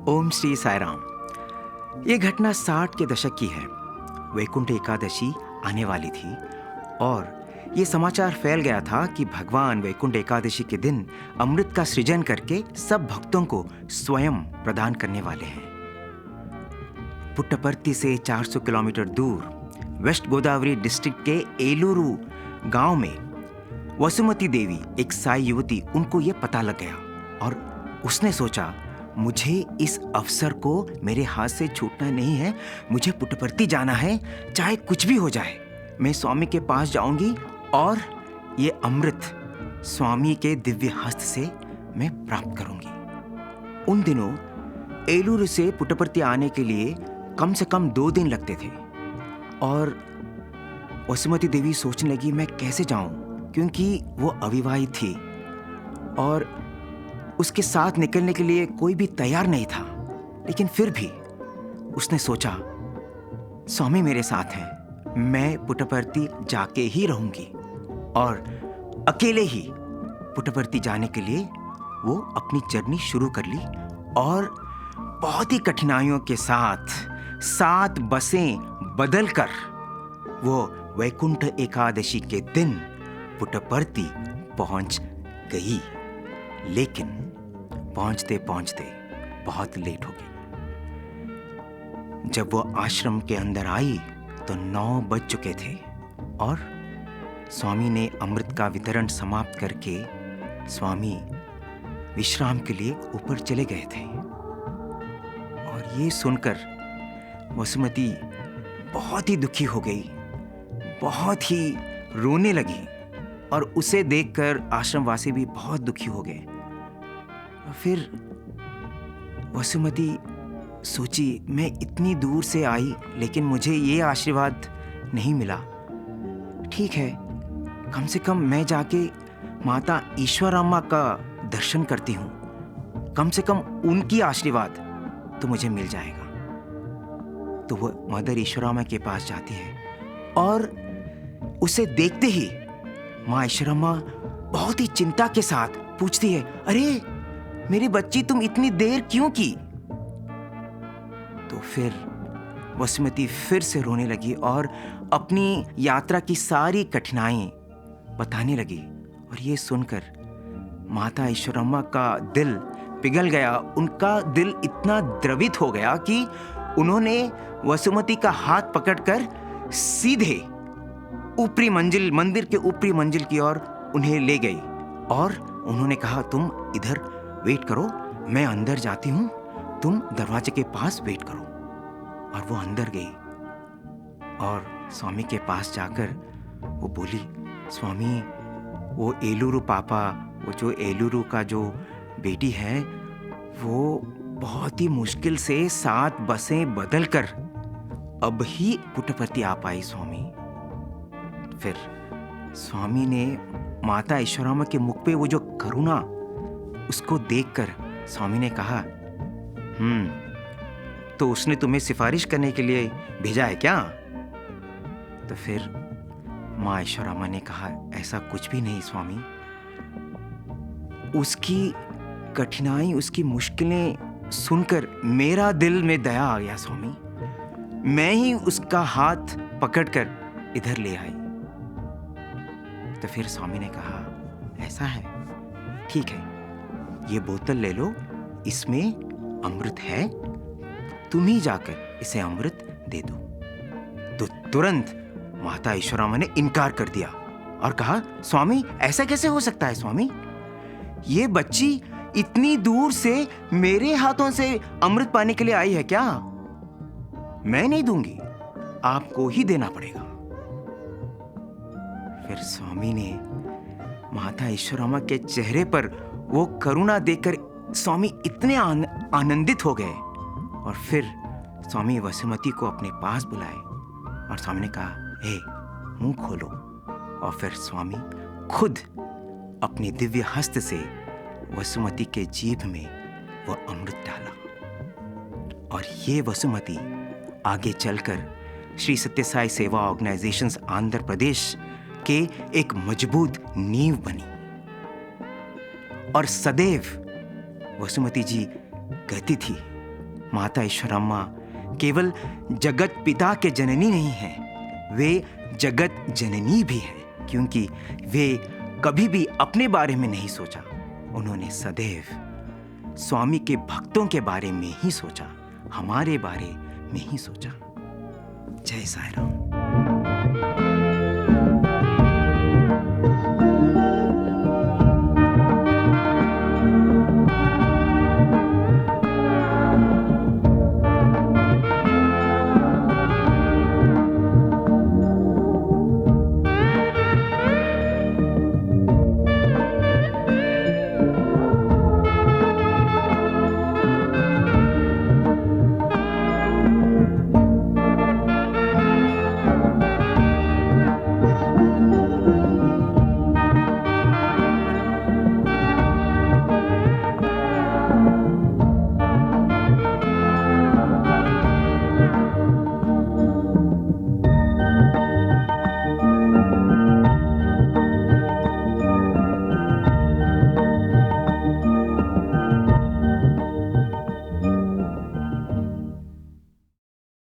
ओम श्री साई राम। ये घटना 60 के दशक की है। वैकुंठ एकादशी आने वाली थी और ये समाचार फैल गया था कि भगवान वैकुंठ एकादशी के दिन अमृत का सृजन करके सब भक्तों को स्वयं प्रदान करने वाले हैं। पुट्टपर्ती से 400 किलोमीटर दूर वेस्ट गोदावरी डिस्ट्रिक्ट के एलूरू गांव में वसुमती देवी, एक साई युवती, उनको ये पता लग गया और उसने सोचा, मुझे इस अवसर को मेरे हाथ से छूटना नहीं है। मुझे पुट्टपर्ती जाना है, चाहे कुछ भी हो जाए। मैं स्वामी के पास जाऊंगी और ये अमृत स्वामी के दिव्य हस्त से मैं प्राप्त करूंगी। उन दिनों एलूरू से पुट्टपर्ती आने के लिए कम से कम 2 दिन लगते थे और वसुमती देवी सोचने लगी, मैं कैसे जाऊं, क्योंकि वो अविवाहित थी और उसके साथ निकलने के लिए कोई भी तैयार नहीं था। लेकिन फिर भी उसने सोचा, स्वामी मेरे साथ हैं, मैं पुट्टपर्ती जाके ही रहूंगी। और अकेले ही पुट्टपर्ती जाने के लिए वो अपनी जर्नी शुरू कर ली और बहुत ही कठिनाइयों के साथ 7 बसें बदलकर वो वैकुंठ एकादशी के दिन पुट्टपर्ती पहुंच गई। लेकिन पहुंचते पहुंचते बहुत लेट हो गई। जब वो आश्रम के अंदर आई तो 9 बज चुके थे और स्वामी ने अमृत का वितरण समाप्त करके स्वामी विश्राम के लिए ऊपर चले गए थे। और ये सुनकर वसुमती बहुत ही दुखी हो गई, बहुत ही रोने लगी और उसे देखकर आश्रमवासी भी बहुत दुखी हो गए। फिर वसुमती सोची, मैं इतनी दूर से आई लेकिन मुझे ये आशीर्वाद नहीं मिला। ठीक है, कम से कम मैं जाके माता ईश्वराम्मा का दर्शन करती हूँ, कम से कम उनकी आशीर्वाद तो मुझे मिल जाएगा। तो वो मदर ईश्वराम्मा के पास जाती है और उसे देखते ही माँ ईश्वराम्मा बहुत ही चिंता के साथ पूछती है, अरे मेरी बच्ची, तुम इतनी देर क्यों की? तो फिर वसुमती फिर से रोने लगी और अपनी यात्रा की सारी कठिनाई बताने लगी। और ये सुनकर माता ईश्वराम्मा का दिल पिघल गया। उनका दिल इतना द्रवित हो गया कि उन्होंने वसुमती का हाथ पकड़कर सीधे ऊपरी मंजिल, मंदिर के ऊपरी मंजिल की ओर उन्हें ले गई और उन्होंने कहा, तुम इधर वेट करो, मैं अंदर जाती हूँ, तुम दरवाजे के पास वेट करो। और वो अंदर गई और स्वामी के पास जाकर वो बोली, स्वामी, वो एलूरू पापा, वो जो एलूरू का जो बेटी है, वो बहुत ही मुश्किल से 7 बसें बदल कर अब ही पुट्टपर्ती आ पाई स्वामी। फिर स्वामी ने माता ईश्वराम्मा के मुख पे वो जो करुणा, उसको देखकर स्वामी ने कहा, तो उसने तुम्हें सिफारिश करने के लिए भेजा है क्या? तो फिर माँ ईश्वराम्मा ने कहा, ऐसा कुछ भी नहीं स्वामी, उसकी कठिनाई, उसकी मुश्किलें सुनकर मेरा दिल में दया आ गया स्वामी, मैं ही उसका हाथ पकड़कर इधर ले आई। तो फिर स्वामी ने कहा, ऐसा है, ठीक है, ये बोतल ले लो, इसमें अमृत है, तुम ही जाकर इसे अमृत दे दो। तो तुरंत माता ईश्वराम्मा ने इनकार कर दिया और कहा, स्वामी, ऐसा कैसे हो सकता है स्वामी? ये बच्ची इतनी दूर से मेरे हाथों से अमृत पाने के लिए आई है क्या? मैं नहीं दूंगी, आपको ही देना पड़ेगा। फिर स्वामी ने माता ईश्वराम्मा के चेहरे पर वो करुणा देखकर स्वामी इतने आनंदित हो गए और फिर स्वामी वसुमती को अपने पास बुलाए और स्वामी ने कहा, हे, मुंह खोलो। और फिर स्वामी खुद अपनी दिव्य हस्त से वसुमती के जीभ में वो अमृत डाला। और ये वसुमती आगे चलकर श्री सत्य साई सेवा ऑर्गेनाइजेशंस आंध्र प्रदेश के एक मजबूत नींव बनी और सदैव वसुमती जी कहती थी, माता ईश्वरम्मा केवल जगत पिता के जननी नहीं हैं, वे जगत जननी भी हैं, क्योंकि वे कभी भी अपने बारे में नहीं सोचा। उन्होंने सदैव स्वामी के भक्तों के बारे में ही सोचा, हमारे बारे में ही सोचा। जय साईं राम।